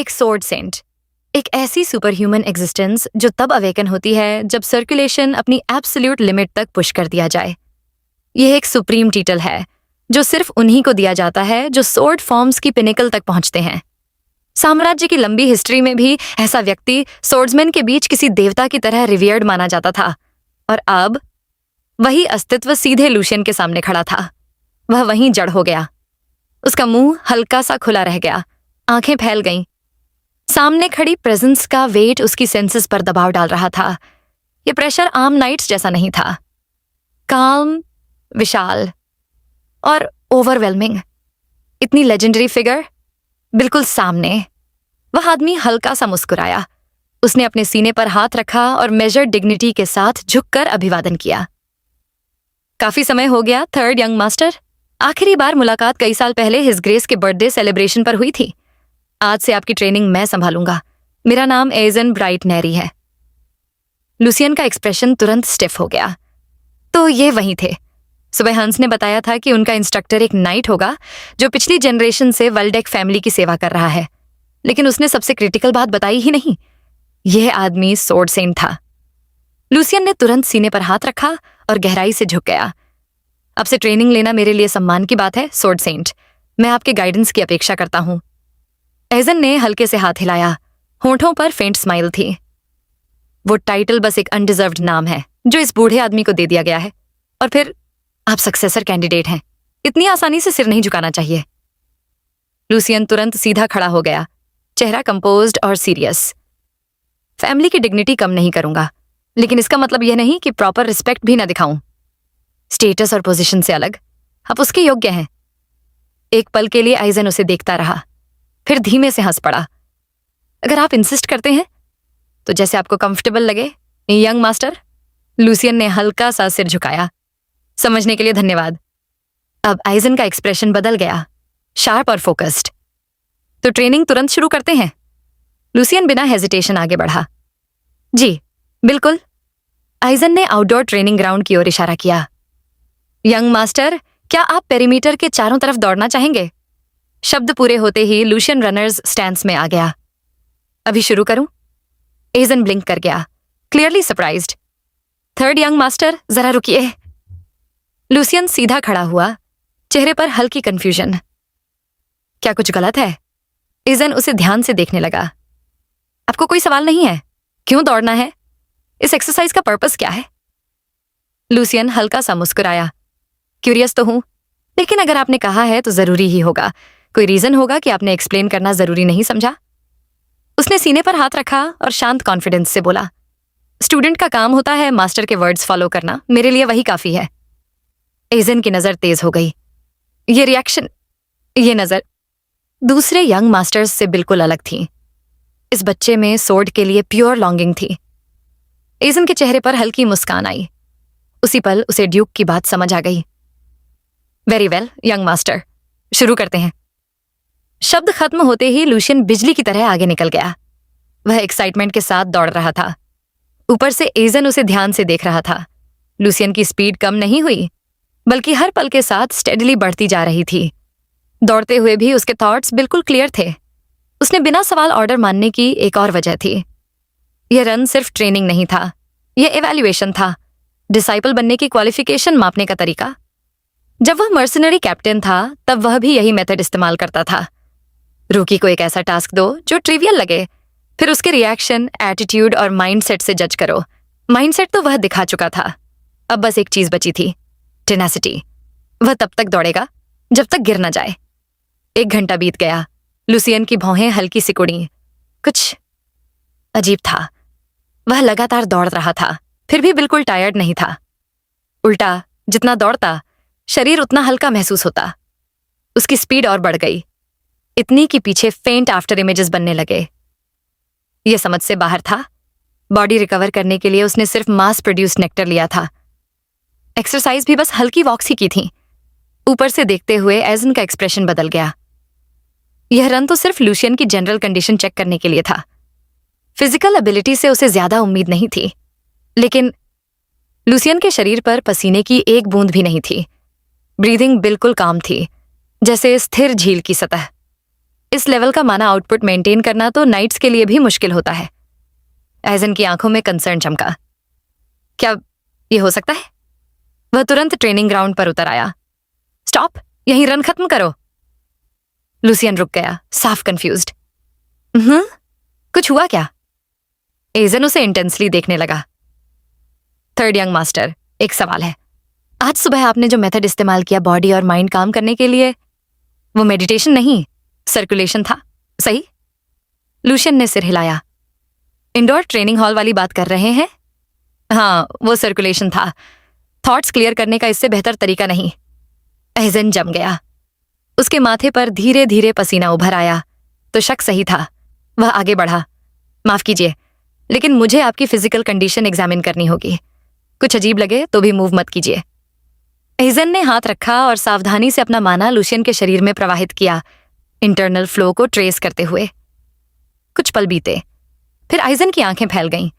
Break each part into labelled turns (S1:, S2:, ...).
S1: एक sword Saint, एक ऐसी सुपर ह्यूमन एग्जिस्टेंस जो तब अवेकन होती है जब सर्कुलेशन अपनी एब्सोल्यूट लिमिट तक पुश कर दिया जाए। यह एक सुप्रीम टाइटल है जो सिर्फ उन्हीं को दिया जाता है जो सोर्ड फॉर्म्स की पिनिकल तक पहुंचते हैं। साम्राज्य की लंबी हिस्ट्री में भी ऐसा व्यक्ति सोर्ड्समैन के बीच किसी देवता की तरह रिवियर्ड माना जाता था, और अब वही अस्तित्व सीधे लूशियन के सामने खड़ा था। वह वहीं जड़ हो गया। उसका मुंह हल्का सा खुला रह गया, आंखें फैल गईं। सामने खड़ी प्रेजेंस का वेट उसकी सेंसेस पर दबाव डाल रहा था। यह प्रेशर आम नाइट्स जैसा नहीं था, काल्म, विशाल और ओवरवेलमिंग। इतनी लेजेंडरी फिगर बिल्कुल सामने। वह आदमी हल्का सा मुस्कुराया। उसने अपने सीने पर हाथ रखा और मेजर्ड डिग्निटी के साथ झुककर अभिवादन किया। काफी समय हो गया थर्ड यंग मास्टर। आखिरी बार मुलाकात कई साल पहले हिज ग्रेस के बर्थडे सेलिब्रेशन पर हुई थी। आज से आपकी ट्रेनिंग मैं संभालूंगा। मेरा नाम एजन ब्राइट नेरी है। लूसियन का एक्सप्रेशन तुरंत स्टिफ हो गया। तो ये वही थे। सुबह हंस ने बताया था कि उनका इंस्ट्रक्टर एक नाइट होगा जो पिछली जनरेशन से वल्डेक फैमिली की सेवा कर रहा है, लेकिन उसने सबसे क्रिटिकल बात बताई ही नहीं। यह आदमी सोर्ड सेंट था। लूसियन ने तुरंत सीने पर हाथ रखा और गहराई से झुक गया। अब से ट्रेनिंग लेना मेरे लिए सम्मान की बात है, सोर्ड सेंट। मैं आपके गाइडेंस की अपेक्षा करता हूं। एजन ने हल्के से हाथ हिलाया। होंठों पर फेंट स्माइल थी। वो टाइटल बस एक अनडिजर्व्ड नाम है जो इस बूढ़े आदमी को दे दिया गया है, और फिर आप सक्सेसर कैंडिडेट हैं। इतनी आसानी से सिर नहीं झुकाना चाहिए। लूसियन तुरंत सीधा खड़ा हो गया, चेहरा कंपोज्ड और सीरियस। फैमिली की डिग्निटी कम नहीं करूंगा, लेकिन इसका मतलब यह नहीं कि प्रॉपर रिस्पेक्ट भी ना दिखाऊं। स्टेटस और पोजीशन से अलग आप उसके योग्य हैं। एक पल के लिए आइजन उसे देखता रहा, फिर धीमे से हंस पड़ा। अगर आप इंसिस्ट करते हैं तो जैसे आपको कंफर्टेबल लगे, यंग मास्टर। लूसियन ने हल्का सा सिर झुकाया। समझने के लिए धन्यवाद। अब आइजन का एक्सप्रेशन बदल गया, शार्प और फोकस्ड। तो ट्रेनिंग तुरंत शुरू करते हैं। लूसियन बिना हेजिटेशन आगे बढ़ा। जी बिल्कुल। आइजन ने आउटडोर ट्रेनिंग ग्राउंड की ओर इशारा किया। यंग मास्टर, क्या आप पेरीमीटर के चारों तरफ दौड़ना चाहेंगे? शब्द पूरे होते ही लूशियन रनर्स स्टैंस में आ गया। अभी शुरू करूं? एजन ब्लिंक कर गया, clearly surprised. Third young master, जरा रुकिए। लूसियन सीधा खड़ा हुआ, चेहरे पर हल्की कंफ्यूजन। क्या कुछ गलत है? एजन उसे ध्यान से देखने लगा। आपको कोई सवाल नहीं है? क्यों दौड़ना है? इस एक्सरसाइज का पर्पस क्या है? लूसियन हल्का सा मुस्कुराया। क्यूरियस तो हूं, लेकिन अगर आपने कहा है तो जरूरी ही होगा। कोई रीजन होगा कि आपने एक्सप्लेन करना जरूरी नहीं समझा। उसने सीने पर हाथ रखा और शांत कॉन्फिडेंस से बोला, स्टूडेंट का काम होता है मास्टर के वर्ड्स फॉलो करना, मेरे लिए वही काफी है। एजन की नजर तेज हो गई। ये रिएक्शन, ये नजर दूसरे यंग मास्टर्स से बिल्कुल अलग थी। इस बच्चे में सोर्ड के लिए प्योर लॉन्गिंग थी। एजन के चेहरे पर हल्की मुस्कान आई। उसी पल उसे ड्यूक की बात समझ आ गई। वेरी वेल यंग मास्टर, शुरू करते हैं। शब्द खत्म होते ही लूशियन बिजली की तरह आगे निकल गया। वह एक्साइटमेंट के साथ दौड़ रहा था। ऊपर से एजन उसे ध्यान से देख रहा था। लूशियन की स्पीड कम नहीं हुई, बल्कि हर पल के साथ स्टेडली बढ़ती जा रही थी। दौड़ते हुए भी उसके थॉट्स बिल्कुल क्लियर थे। उसने बिना सवाल ऑर्डर मानने की एक और वजह थी। यह रन सिर्फ ट्रेनिंग नहीं था, यह इवैल्यूएशन था, डिसाइपल बनने की क्वालिफिकेशन मापने का तरीका। जब वह मर्सनरी कैप्टन था तब वह भी यही मेथड इस्तेमाल करता था। रूकी को एक ऐसा टास्क दो जो ट्रिवियल लगे, फिर उसके रिएक्शन, एटीट्यूड और माइंडसेट से जज करो। माइंडसेट तो वह दिखा चुका था, अब बस एक चीज बची थी, टेनासिटी। वह तब तक दौड़ेगा जब तक गिर न जाए। 1 घंटा बीत गया। लूसियन की भौहें हल्की सिकुड़ी। कुछ अजीब था। वह लगातार दौड़ रहा था, फिर भी बिल्कुल टायर्ड नहीं था। उल्टा, जितना दौड़ता शरीर उतना हल्का महसूस होता। उसकी स्पीड और बढ़ गई, इतनी कि पीछे फेंट आफ्टर इमेजेस बनने लगे। यह समझ से बाहर था। बॉडी रिकवर करने के लिए उसने सिर्फ मास प्रोड्यूस्ड नेक्टर लिया था। एक्सरसाइज भी बस हल्की वॉक्स ही की थी। ऊपर से देखते हुए एजन का एक्सप्रेशन बदल गया। यह रन तो सिर्फ लूशियन की जनरल कंडीशन चेक करने के लिए था। फिजिकल एबिलिटी से उसे ज्यादा उम्मीद नहीं थी, लेकिन लूसियन के शरीर पर पसीने की एक बूंद भी नहीं थी। ब्रीदिंग बिल्कुल काम थी, जैसे स्थिर झील की सतह। इस लेवल का माना आउटपुट मेंटेन करना तो नाइट्स के लिए भी मुश्किल होता है। आइजन की आंखों में कंसर्न चमका। क्या ये हो सकता है? वह तुरंत ट्रेनिंग ग्राउंड पर उतर आया। स्टॉप, यहीं रन खत्म करो। लुसियन रुक गया, साफ कंफ्यूज्ड। कुछ हुआ क्या? एजन उसे इंटेंसली देखने लगा। थर्ड यंग मास्टर, एक सवाल है। आज सुबह आपने जो मेथड इस्तेमाल किया बॉडी और माइंड काम करने के लिए, वो मेडिटेशन नहीं, सर्कुलेशन था, सही? लुशियन ने सिर हिलाया। इंडोर ट्रेनिंग हॉल वाली बात कर रहे हैं? हाँ, वो सर्कुलेशन था। थॉट्स क्लियर करने का इससे बेहतर तरीका नहीं। एजन जम गया। उसके माथे पर धीरे धीरे पसीना उभर आया। तो शक सही था। वह आगे बढ़ा। माफ कीजिए, लेकिन मुझे आपकी फिजिकल कंडीशन एग्जामिन करनी होगी। कुछ अजीब लगे तो भी मूव मत कीजिए। एजन ने हाथ रखा और सावधानी से अपना माना लुशियन के शरीर में प्रवाहित किया, इंटरनल फ्लो को ट्रेस करते हुए। कुछ पल बीते, फिर आइजन की आंखें फैल गईं।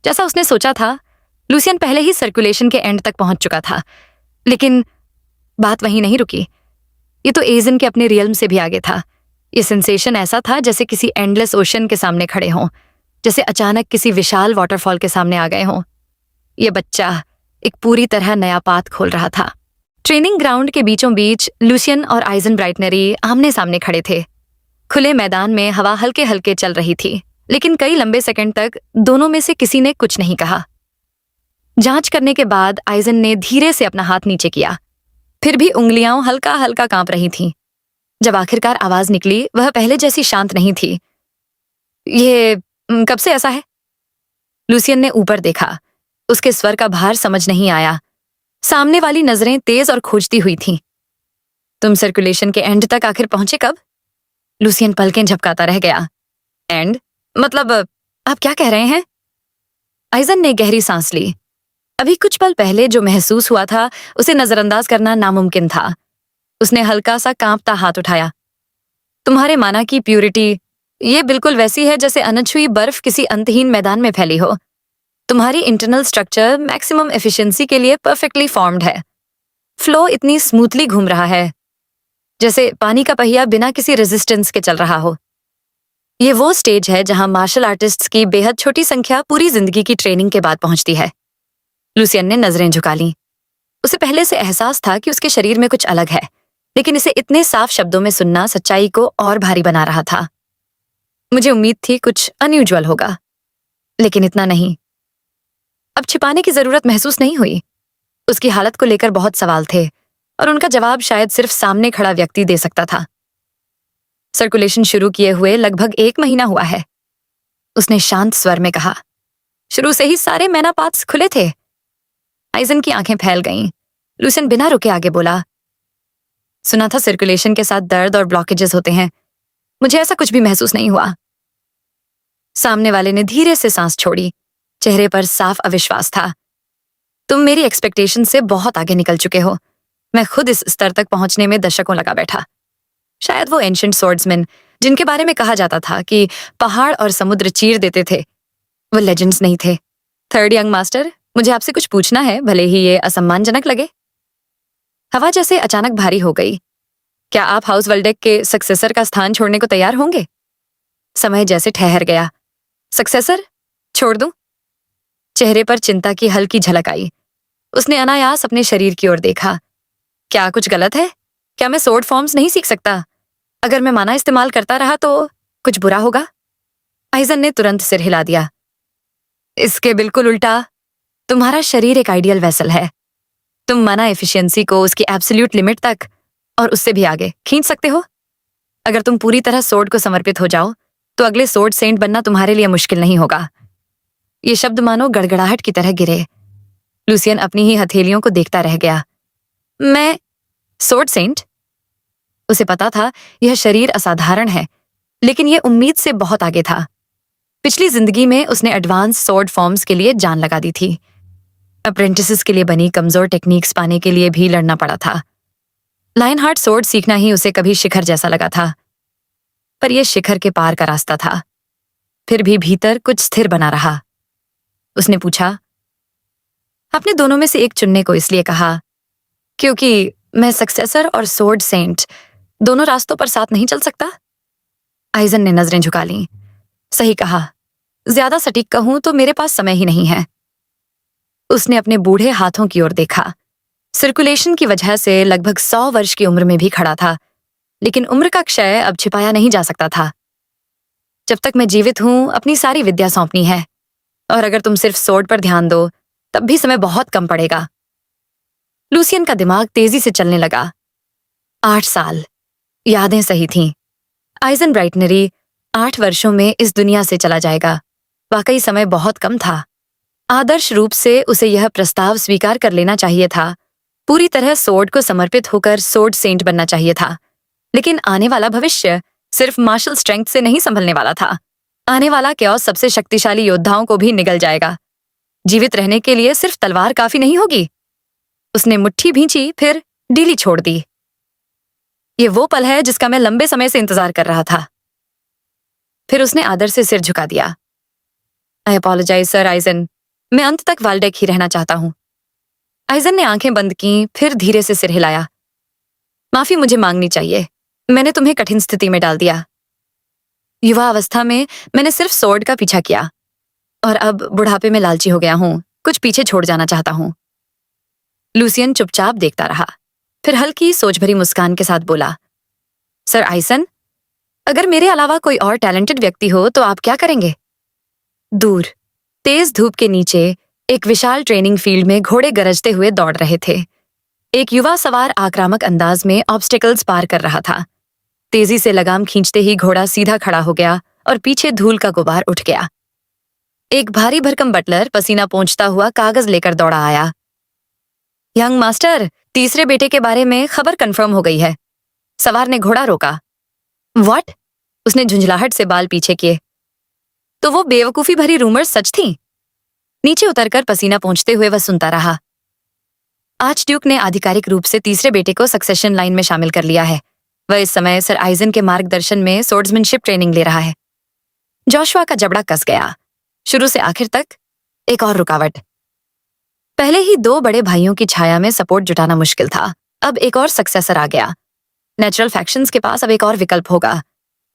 S1: जैसा उसने सोचा था, लुसियन पहले ही सर्कुलेशन के एंड तक पहुंच चुका था। लेकिन बात वहीं नहीं रुकी। ये तो एजन के अपने रियल्म से भी आगे था। ये सेंसेशन ऐसा था जैसे किसी एंडलेस ओशन के सामने खड़े हों, जैसे अचानक किसी विशाल वाटरफॉल के सामने आ गए हों। ये बच्चा एक पूरी तरह नया पाथ खोल रहा था। ट्रेनिंग ग्राउंड के बीचों बीच लुसियन और आइजन ब्राइटनरी आमने सामने खड़े थे। खुले मैदान में हवा हल्के हल्के चल रही थी, लेकिन कई लंबे सेकंड तक दोनों में से किसी ने कुछ नहीं कहा। जांच करने के बाद आइजन ने धीरे से अपना हाथ नीचे किया। फिर भी उंगलियां हल्का हल्का कांप रही थीं। जब आखिरकार आवाज निकली, वह पहले जैसी शांत नहीं थी। ये कब से ऐसा है? लुसियन ने ऊपर देखा। उसके स्वर का भार समझ नहीं आया। सामने वाली नजरें तेज और खोजती हुई थीं। तुम सर्कुलेशन के एंड तक आखिर पहुंचे कब? लुसियन पलकें झपकाता रह गया। एंड? मतलब आप क्या कह रहे हैं? आइजन ने गहरी सांस ली। अभी कुछ पल पहले जो महसूस हुआ था, उसे नजरअंदाज करना नामुमकिन था। उसने हल्का सा कांपता हाथ उठाया। तुम्हारे माना की प्यूरिटी ये बिल्कुल वैसी है जैसे अनछुई बर्फ किसी अंतहीन मैदान में फैली हो। तुम्हारी इंटरनल स्ट्रक्चर मैक्सिमम एफिशिएंसी के लिए परफेक्टली फॉर्म्ड है। फ्लो इतनी स्मूथली घूम रहा है जैसे पानी का पहिया बिना किसी रेजिस्टेंस के चल रहा हो। ये वो स्टेज है जहां मार्शल आर्टिस्ट्स की बेहद छोटी संख्या पूरी जिंदगी की ट्रेनिंग के बाद पहुंचती है। लुसियन ने नजरें झुका लीं। उसे पहले से एहसास था कि उसके शरीर में कुछ अलग है, लेकिन इसे इतने साफ शब्दों में सुनना सच्चाई को और भारी बना रहा था। मुझे उम्मीद थी कुछ अनयूजुअल होगा, लेकिन इतना नहीं। अब छिपाने की जरूरत महसूस नहीं हुई। उसकी हालत को लेकर बहुत सवाल थे और उनका जवाब शायद सिर्फ सामने खड़ा व्यक्ति दे सकता था। सर्कुलेशन शुरू किए हुए लगभग 1 महीना हुआ है, उसने शांत स्वर में कहा। शुरू से ही सारे मैनापाथ्स खुले थे। आइजन की आंखें फैल गईं। लुसियन बिना रुके आगे बोला, सुना था सर्कुलेशन के साथ दर्द और ब्लॉकेजेस होते हैं। मुझे ऐसा कुछ भी महसूस नहीं हुआ। सामने वाले ने धीरे से सांस छोड़ी। चेहरे पर साफ अविश्वास था। तुम मेरी एक्सपेक्टेशन से बहुत आगे निकल चुके हो। मैं खुद इस स्तर तक पहुंचने में दशकों लगा बैठा। शायद वो एंशिएंट स्वॉर्ड्समैन जिनके बारे में कहा जाता था कि पहाड़ और समुद्र चीर देते थे, वो लेजेंड्स नहीं थे। थर्ड यंग मास्टर, मुझे आपसे कुछ पूछना है, भले ही ये असम्मानजनक लगे। हवा जैसे अचानक भारी हो गई। क्या आप हाउस वल्डेक के सक्सेसर का स्थान छोड़ने को तैयार होंगे? समय जैसे ठहर गया। सक्सेसर? छोड़ दूं? चेहरे पर चिंता की हल्की झलक आई। उसने अनायास अपने शरीर की ओर देखा। क्या कुछ गलत है? क्या मैं स्वॉर्ड फॉर्म्स नहीं सीख सकता? अगर मैं माना इस्तेमाल करता रहा तो कुछ बुरा होगा? आइजन ने तुरंत सिर हिला दिया। इसके बिल्कुल उल्टा। तुम्हारा शरीर एक आइडियल वेसल है। तुम माना एफिशिएंसी को उसकी एब्सोल्यूट लिमिट तक और उससे भी आगे खींच सकते हो। अगर तुम पूरी तरह स्वॉर्ड को समर्पित हो जाओ तो अगले स्वॉर्ड सेंट बनना तुम्हारे लिए मुश्किल नहीं होगा। ये शब्द मानो गड़गड़ाहट की तरह गिरे। लुसियन अपनी ही हथेलियों को देखता रह गया। मैं स्वॉर्ड सेंट? उसे पता था यह शरीर असाधारण है, लेकिन यह उम्मीद से बहुत आगे था। पिछली जिंदगी में उसने एडवांस स्वॉर्ड फॉर्म्स के लिए जान लगा दी थी। अप्रेंटिसेस के लिए बनी कमजोर टेक्निक्स पाने के लिए भी लड़ना पड़ा था। लायन हार्ट स्वॉर्ड सीखना ही उसे कभी शिखर जैसा लगा था, पर यह शिखर के पार का रास्ता था। फिर भी भीतर कुछ स्थिर बना रहा। उसने पूछा, आपने दोनों में से एक चुनने को इसलिए कहा क्योंकि मैं सक्सेसर और स्वॉर्ड सेंट दोनों रास्तों पर साथ नहीं चल सकता? आइजन ने नजरें झुका लीं। सही कहा, ज्यादा सटीक कहूं तो मेरे पास समय ही नहीं है। उसने अपने बूढ़े हाथों की ओर देखा। सर्कुलेशन की वजह से लगभग 100 वर्ष की उम्र में भी खड़ा था, लेकिन उम्र का क्षय अब छिपाया नहीं जा सकता था। जब तक मैं जीवित हूं, अपनी सारी विद्या सौंपनी है, और अगर तुम सिर्फ सोर्ड पर ध्यान दो तब भी समय बहुत कम पड़ेगा। लूसियन का दिमाग तेजी से चलने लगा। 8 साल, यादें सही थीं। आइजन ब्राइटनरी 8 वर्षों में इस दुनिया से चला जाएगा। वाकई समय बहुत कम था। आदर्श रूप से उसे यह प्रस्ताव स्वीकार कर लेना चाहिए था, पूरी तरह सोर्ड को समर्पित होकर सोर्ड सेंट बनना चाहिए था। लेकिन आने वाला भविष्य सिर्फ मार्शल स्ट्रेंथ से नहीं संभलने वाला था। आने वाला क्योस सबसे शक्तिशाली योद्धाओं को भी निगल जाएगा। जीवित रहने के लिए सिर्फ तलवार काफी नहीं होगी। उसने मुट्ठी भींची, फिर ढीली छोड़ दी। ये वो पल है जिसका मैं लंबे समय से इंतजार कर रहा था। फिर उसने आदर से सिर झुका दिया। आई अपोलोजाइज सर आइजन, मैं अंत तक वाल्डेक ही रहना चाहता हूं। आइजन ने आंखें बंद की, फिर धीरे से सिर हिलाया। माफी मुझे मांगनी चाहिए, मैंने तुम्हें कठिन स्थिति में डाल दिया। युवा अवस्था में मैंने सिर्फ सोर्ड का पीछा किया, और अब बुढ़ापे में लालची हो गया हूं, कुछ पीछे छोड़ जाना चाहता हूं। लूसियन चुपचाप देखता रहा, फिर हल्की सोच भरी मुस्कान के साथ बोला, सर आइसन, अगर मेरे अलावा कोई और टैलेंटेड व्यक्ति हो तो आप क्या करेंगे? दूर तेज धूप के नीचे एक विशाल ट्रेनिंग फील्ड में घोड़े गरजते हुए दौड़ रहे थे। एक युवा सवार आक्रामक अंदाज में ऑब्स्टिकल्स पार कर रहा था। तेजी से लगाम खींचते ही घोड़ा सीधा खड़ा हो गया और पीछे धूल का गुबार उठ गया। एक भारी भरकम बटलर पसीना पोंछता हुआ कागज लेकर दौड़ा आया। यंग मास्टर, तीसरे बेटे के बारे में खबर कंफर्म हो गई है। सवार ने घोड़ा रोका। व्हाट? उसने झुंझलाहट से बाल पीछे किए। तो वो बेवकूफी भरी रूमर सच थी? नीचे उतरकर पसीना पोंछते हुए वह सुनता रहा। आर्च ड्यूक ने आधिकारिक रूप से तीसरे बेटे को सक्सेशन लाइन में शामिल कर लिया है। वह इस समय सर आइजन के मार्गदर्शन में सोर्ड्समैनशिप ट्रेनिंग ले रहा है। जोशुआ का जबड़ा कस गया। शुरू से आखिर तक एक और रुकावट। पहले ही 2 बड़े भाइयों की छाया में सपोर्ट जुटाना मुश्किल था, अब एक और सक्सेसर आ गया। नेचुरल फैक्शंस के पास अब एक और विकल्प होगा।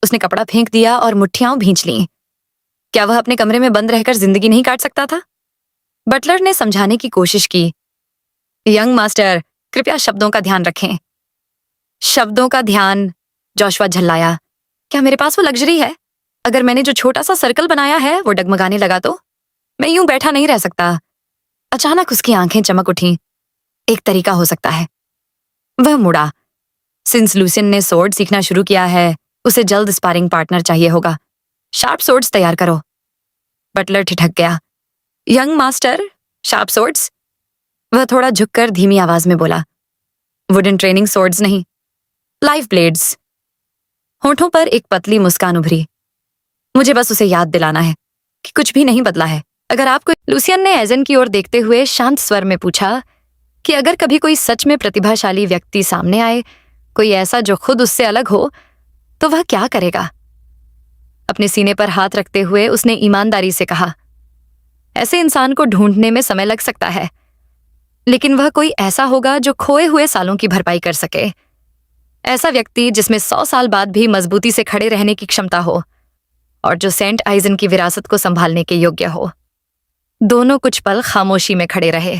S1: उसने कपड़ा फेंक दिया और मुट्ठियां भींच लीं। क्या वह अपने कमरे में बंद रहकर जिंदगी नहीं काट सकता था? बटलर ने समझाने की कोशिश की। यंग मास्टर, कृपया शब्दों का ध्यान रखें। शब्दों का ध्यान? जोशुआ झल्लाया। क्या मेरे पास वो लग्जरी है? अगर मैंने जो छोटा सा सर्कल बनाया है वो डगमगाने लगा तो? मैं यूं बैठा नहीं रह सकता। अचानक उसकी आंखें चमक उठीं। एक तरीका हो सकता है। वह मुड़ा। सिंस लूसियन ने सोर्ड सीखना शुरू किया है, उसे जल्द स्पारिंग पार्टनर चाहिए होगा। शार्प सोर्ड्स तैयार करो। बटलर ठिठक गया। Young master, sharp swords? वह थोड़ा झुककर धीमी आवाज में बोला, वुडन ट्रेनिंग सोर्ड्स नहीं, लाइव ब्लेड्स। होठों पर एक पतली मुस्कान उभरी। मुझे बस उसे याद दिलाना है कि कुछ भी नहीं बदला है। अगर आपको लूसियन ने एजन की ओर देखते हुए शांत स्वर में पूछा कि अगर कभी कोई सच में प्रतिभाशाली व्यक्ति सामने आए, कोई ऐसा जो खुद उससे अलग हो, तो वह क्या करेगा? अपने सीने पर हाथ रखते हुए उसने ईमानदारी से कहा, ऐसे इंसान को ढूंढने में समय लग सकता है, लेकिन वह कोई ऐसा होगा जो खोए हुए सालों की भरपाई कर सके। ऐसा व्यक्ति जिसमें 100 साल बाद भी मजबूती से खड़े रहने की क्षमता हो, और जो सेंट आइजन की विरासत को संभालने के योग्य हो। दोनों कुछ पल खामोशी में खड़े रहे।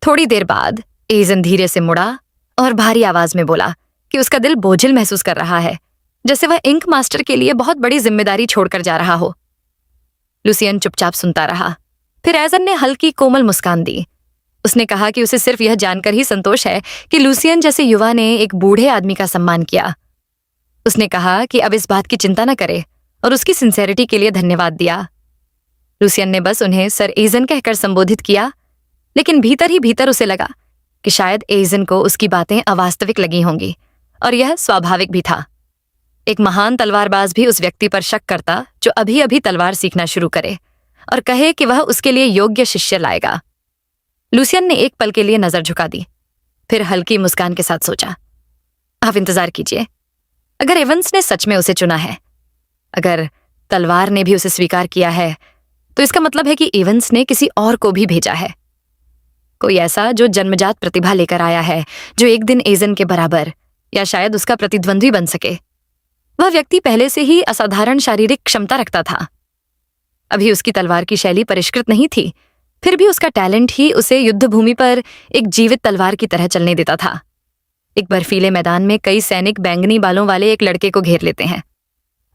S1: थोड़ी देर बाद एजन धीरे से मुड़ा और भारी आवाज में बोला कि उसका दिल बोझिल महसूस कर रहा है, जैसे वह इंक मास्टर के लिए बहुत बड़ी जिम्मेदारी छोड़कर जा रहा हो। लूसियन चुपचाप सुनता रहा। फिर एजन ने हल्की कोमल मुस्कान दी। उसने कहा कि उसे सिर्फ यह जानकर ही संतोष है कि लूसियन जैसे युवा ने एक बूढ़े आदमी का सम्मान किया। उसने कहा कि अब इस बात की चिंता न करे और उसकी सिंसेरिटी के लिए धन्यवाद दिया। लूसियन ने बस उन्हें सर एजन कहकर संबोधित किया, लेकिन भीतर ही भीतर उसे लगा कि शायद एजन को उसकी बातें अवास्तविक लगी होंगी, और यह स्वाभाविक भी था। एक महान तलवारबाज भी उस व्यक्ति पर शक करता जो अभी अभी तलवार सीखना शुरू करे और कहे कि वह उसके लिए योग्य शिष्य लाएगा। लूसियन ने एक पल के लिए नजर झुका दी, फिर हल्की मुस्कान के साथ सोचा, आप इंतजार कीजिए। अगर एवंस ने सच में उसे चुना है, अगर तलवार ने भी उसे स्वीकार किया है, तो इसका मतलब है कि एवंस ने किसी और को भी भेजा है। कोई ऐसा जो जन्मजात प्रतिभा लेकर आया है, जो एक दिन एजन के बराबर या शायद उसका प्रतिद्वंद्वी बन सके। वह व्यक्ति पहले से ही असाधारण शारीरिक क्षमता रखता था। अभी उसकी तलवार की शैली परिष्कृत नहीं थी, फिर भी उसका टैलेंट ही उसे युद्ध भूमि पर एक जीवित तलवार की तरह चलने देता था। एक बर्फीले मैदान में कई सैनिक बैंगनी बालों वाले एक लड़के को घेर लेते हैं।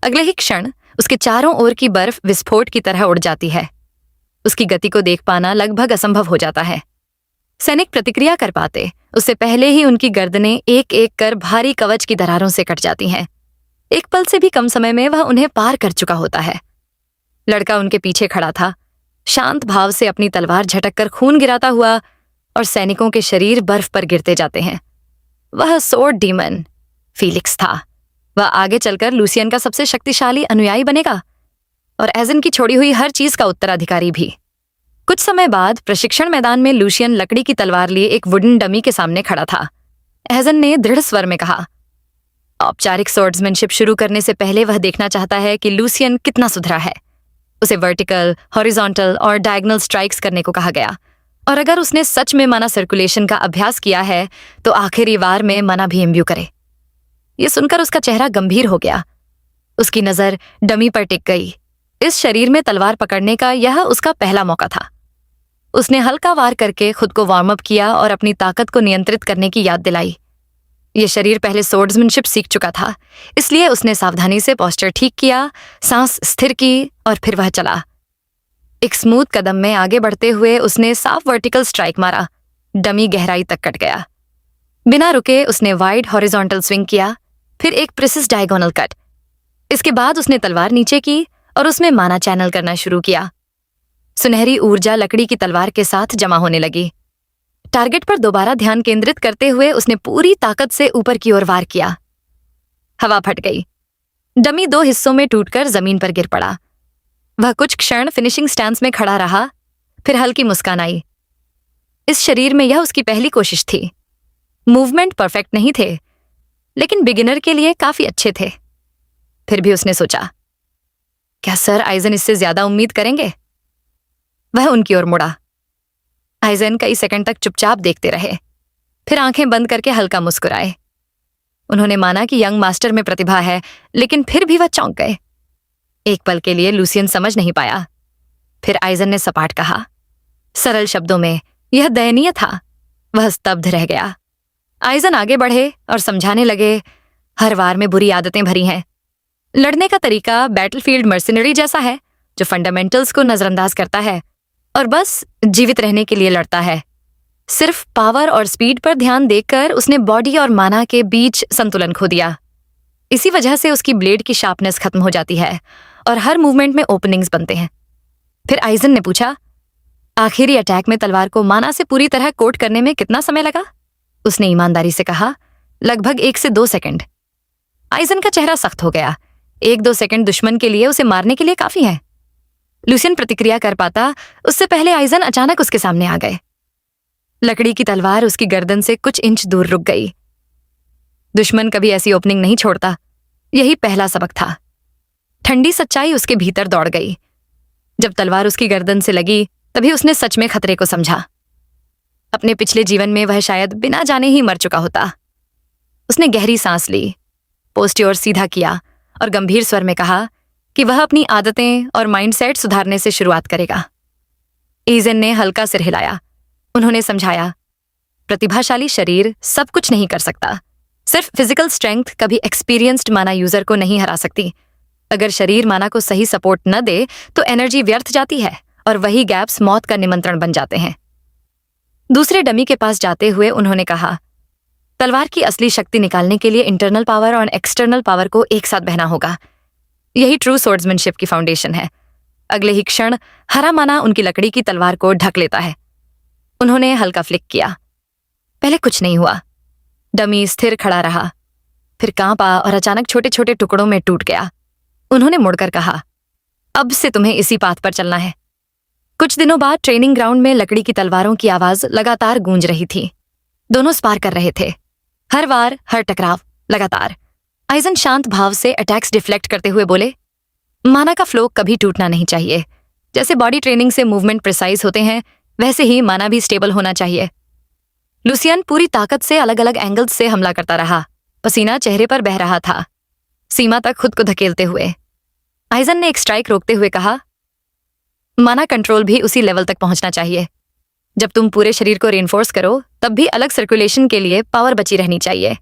S1: अगले ही क्षण उसके चारों ओर की बर्फ विस्फोट की तरह उड़ जाती है। उसकी गति को देख पाना लगभग असंभव हो जाता है। सैनिक प्रतिक्रिया कर पाते उससे पहले ही उनकी गर्दनें एक एक कर भारी कवच की दरारों से कट जाती हैं। एक पल से भी कम समय में वह उन्हें पार कर चुका होता है। लड़का उनके पीछे खड़ा था, शांत भाव से अपनी तलवार झटक कर खून गिराता हुआ, और सैनिकों के शरीर बर्फ पर गिरते जाते हैं। वह सोर्ड डीमन फीलिक्स था। वह आगे चलकर लूसियन का सबसे शक्तिशाली अनुयायी बनेगा और एजन की छोड़ी हुई हर चीज का उत्तराधिकारी भी। कुछ समय बाद प्रशिक्षण मैदान में लूसियन लकड़ी की तलवार लिए एक वुडन डमी के सामने खड़ा था। एजन ने दृढ़ स्वर में कहा, औपचारिक स्वॉर्ड्समैनशिप शुरू करने से पहले वह देखना चाहता है कि लूसियन कितना सुधरा है। उसे वर्टिकल, हॉरिजॉन्टल और डायगोनल स्ट्राइक्स करने को कहा गया, और अगर उसने सच में माना सर्कुलेशन का अभ्यास किया है तो आखिरी वार में माना भी इम्ब्यू करे। यह सुनकर उसका चेहरा गंभीर हो गया। उसकी नजर डमी पर टिक गई। इस शरीर में तलवार पकड़ने का यह उसका पहला मौका था। उसने हल्का वार करके खुद को वार्म अप किया और अपनी ताकत को नियंत्रित करने की याद दिलाई। यह शरीर पहले स्वॉर्ड्समैनशिप सीख चुका था, इसलिए उसने सावधानी से पोस्चर ठीक किया, सांस स्थिर की और फिर वह चला। एक स्मूथ कदम में आगे बढ़ते हुए उसने साफ वर्टिकल स्ट्राइक मारा। डमी गहराई तक कट गया। बिना रुके उसने वाइड हॉरिजॉन्टल स्विंग किया, फिर एक प्रिसिस डायगोनल कट। इसके बाद उसने तलवार नीचे की और उसमें माना चैनल करना शुरू किया। सुनहरी ऊर्जा लकड़ी की तलवार के साथ जमा होने लगी। टारगेट पर दोबारा ध्यान केंद्रित करते हुए उसने पूरी ताकत से ऊपर की ओर वार किया। हवा फट गई। डमी 2 हिस्सों में टूटकर जमीन पर गिर पड़ा। वह कुछ क्षण फिनिशिंग स्टैंस में खड़ा रहा, फिर हल्की मुस्कान आई। इस शरीर में यह उसकी पहली कोशिश थी। मूवमेंट परफेक्ट नहीं थे, लेकिन बिगिनर के लिए काफी अच्छे थे। फिर भी उसने सोचा, क्या सर आइजन इससे ज्यादा उम्मीद करेंगे? वह उनकी ओर मुड़ा। आइजन कई सेकंड तक चुपचाप देखते रहे, फिर आंखें बंद करके हल्का मुस्कुराए। उन्होंने माना कि यंग मास्टर में प्रतिभा है, लेकिन फिर भी वह चौंक गए। एक पल के लिए लूसियन समझ नहीं पाया। फिर आइजन ने सपाट कहा, सरल शब्दों में यह दयनीय था। वह स्तब्ध रह गया। आइजन आगे बढ़े और समझाने लगे, हर वार में बुरी आदतें भरी हैं। लड़ने का तरीका बैटलफील्ड मर्सिनरी जैसा है, जो फंडामेंटल्स को नजरअंदाज करता है और बस जीवित रहने के लिए लड़ता है। सिर्फ पावर और स्पीड पर ध्यान देकर उसने बॉडी और माना के बीच संतुलन खो दिया। इसी वजह से उसकी ब्लेड की शार्पनेस खत्म हो जाती है और हर मूवमेंट में ओपनिंग्स बनते हैं। फिर आइजन ने पूछा, आखिरी अटैक में तलवार को माना से पूरी तरह कोट करने में कितना समय लगा? उसने ईमानदारी से कहा, लगभग 1 से 2 सेकंड। आइजन का चेहरा सख्त हो गया। 1-2 सेकंड दुश्मन के लिए उसे मारने के लिए काफी है। लूसियन प्रतिक्रिया कर पाता उससे पहले आइजन अचानक उसके सामने आ गए। लकड़ी की तलवार उसकी गर्दन से कुछ इंच दूर रुक गई। दुश्मन कभी ऐसी ओपनिंग नहीं छोड़ता। यही पहला सबक था। ठंडी सच्चाई उसके भीतर दौड़ गई। जब तलवार उसकी गर्दन से लगी, तभी उसने सच में खतरे को समझा। अपने पिछले जीवन में वह शायद बिना जाने ही मर चुका होता। उसने गहरी सांस ली, पोस्ट्योर सीधा किया और गंभीर स्वर में कहा कि वह अपनी आदतें और माइंडसेट सुधारने से शुरुआत करेगा। ईजन ने हल्का सिर हिलाया। उन्होंने समझाया, प्रतिभाशाली शरीर सब कुछ नहीं कर सकता। सिर्फ फिजिकल स्ट्रेंथ कभी एक्सपीरियंस्ड माना यूजर को नहीं हरा सकती। अगर शरीर माना को सही सपोर्ट न दे तो एनर्जी व्यर्थ जाती है और वही गैप्स मौत का निमंत्रण बन जाते हैं। दूसरे डमी के पास जाते हुए उन्होंने कहा, तलवार की असली शक्ति निकालने के लिए इंटरनल पावर और एक्सटर्नल पावर को एक साथ बहना होगा। यही ट्रू स्वॉर्ड्समैनशिप की फाउंडेशन है। अगले ही क्षण हरा माना उनकी लकड़ी की तलवार को ढक लेता है। उन्होंने हल्का फ्लिक किया। पहले कुछ नहीं हुआ। डमी स्थिर खड़ा रहा, फिर कांपा और अचानक छोटे छोटे टुकड़ों में टूट गया। उन्होंने मुड़कर कहा, अब से तुम्हें इसी पाथ पर चलना है। कुछ दिनों बाद ट्रेनिंग ग्राउंड में लकड़ी की तलवारों की आवाज लगातार गूंज रही थी। दोनों स्पार कर रहे थे, हर वार, हर टकराव, लगातार। आइजन शांत भाव से अटैक्स डिफ्लेक्ट करते हुए बोले, माना का फ्लो कभी टूटना नहीं चाहिए। जैसे बॉडी ट्रेनिंग से मूवमेंट प्रिसाइज होते हैं, वैसे ही माना भी स्टेबल होना चाहिए। लूसियन पूरी ताकत से अलग अलग एंगल्स से हमला करता रहा। पसीना चेहरे पर बह रहा था। सीमा तक खुद को धकेलते हुए। आइजन ने एक स्ट्राइक रोकते हुए कहा, माना कंट्रोल भी उसी लेवल तक पहुंचना चाहिए। जब तुम पूरे शरीर को रेनफोर्स करो तब भी अलग सर्कुलेशन के लिए पावर बची रहनी चाहिए।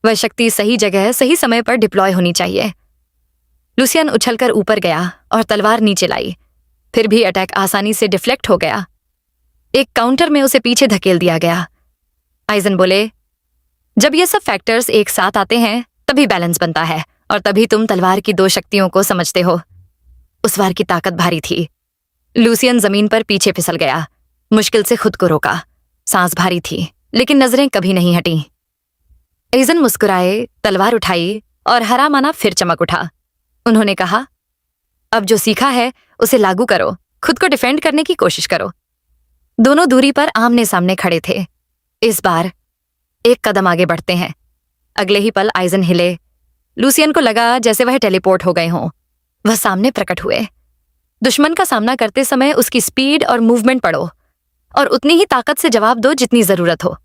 S1: वह शक्ति सही जगह सही समय पर डिप्लॉय होनी चाहिए। लुसियन उछलकर ऊपर गया और तलवार नीचे लाई। फिर भी अटैक आसानी से डिफ्लेक्ट हो गया। एक काउंटर में उसे पीछे धकेल दिया गया। आइजन बोले, जब ये सब फैक्टर्स एक साथ आते हैं तभी बैलेंस बनता है और तभी तुम तलवार की दो शक्तियों को समझते हो। उस वार की ताकत भारी थी। लुसियन जमीन पर पीछे फिसल गया। मुश्किल से खुद को रोका। सांस भारी थी लेकिन नजरें कभी नहीं हटी। आइजन मुस्कुराए, तलवार उठाई और हरा माना फिर चमक उठा। उन्होंने कहा, अब जो सीखा है उसे लागू करो, खुद को डिफेंड करने की कोशिश करो। दोनों दूरी पर आमने सामने खड़े थे। इस बार एक कदम आगे बढ़ते हैं। अगले ही पल आइजन हिले। लुसियन को लगा जैसे वह टेलीपोर्ट हो गए हों। वह सामने प्रकट हुए। दुश्मन का सामना करते समय उसकी स्पीड और मूवमेंट पढ़ो और उतनी ही ताकत से जवाब दो जितनी जरूरत हो।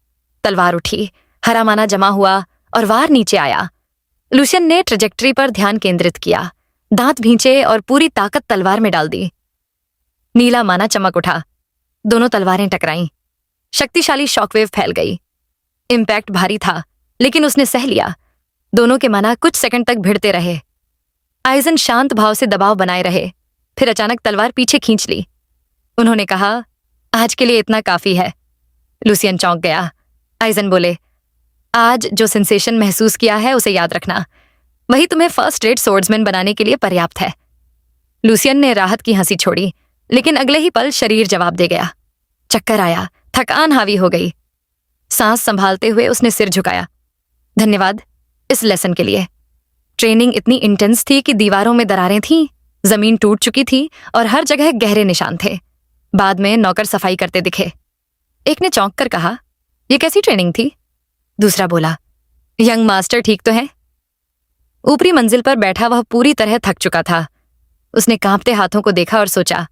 S1: तलवार उठी, हरा माना जमा हुआ और वार नीचे आया। लुसियन ने ट्रेजेक्टरी पर ध्यान केंद्रित किया, दांत भींचे और पूरी ताकत तलवार में डाल दी। नीला माना चमक उठा। दोनों तलवारें टकराईं। शक्तिशाली शॉकवेव फैल गई। इम्पैक्ट भारी था लेकिन उसने सह लिया। दोनों के माना कुछ सेकंड तक भिड़ते रहे। आइजन शांत भाव से दबाव बनाए रहे। फिर अचानक तलवार पीछे खींच ली। उन्होंने कहा, आज के लिए इतना काफी है। लुसियन चौंक गया। आइजन बोले, आज जो सेंसेशन महसूस किया है उसे याद रखना। वही तुम्हें फर्स्ट रेट सोर्ड्समैन बनाने के लिए पर्याप्त है। लुसियन ने राहत की हंसी छोड़ी लेकिन अगले ही पल शरीर जवाब दे गया। चक्कर आया, थकान हावी हो गई। सांस संभालते हुए उसने सिर झुकाया। धन्यवाद इस लेसन के लिए। ट्रेनिंग इतनी इंटेंस थी कि दीवारों में दरारें थीं, जमीन टूट चुकी थी और हर जगह गहरे निशान थे। बाद में नौकर सफाई करते दिखे। एक ने चौंक कर कहा, यह कैसी ट्रेनिंग थी? दूसरा बोला, यंग मास्टर ठीक तो है? ऊपरी मंजिल पर बैठा वह पूरी तरह थक चुका था। उसने कांपते हाथों को देखा और सोचा,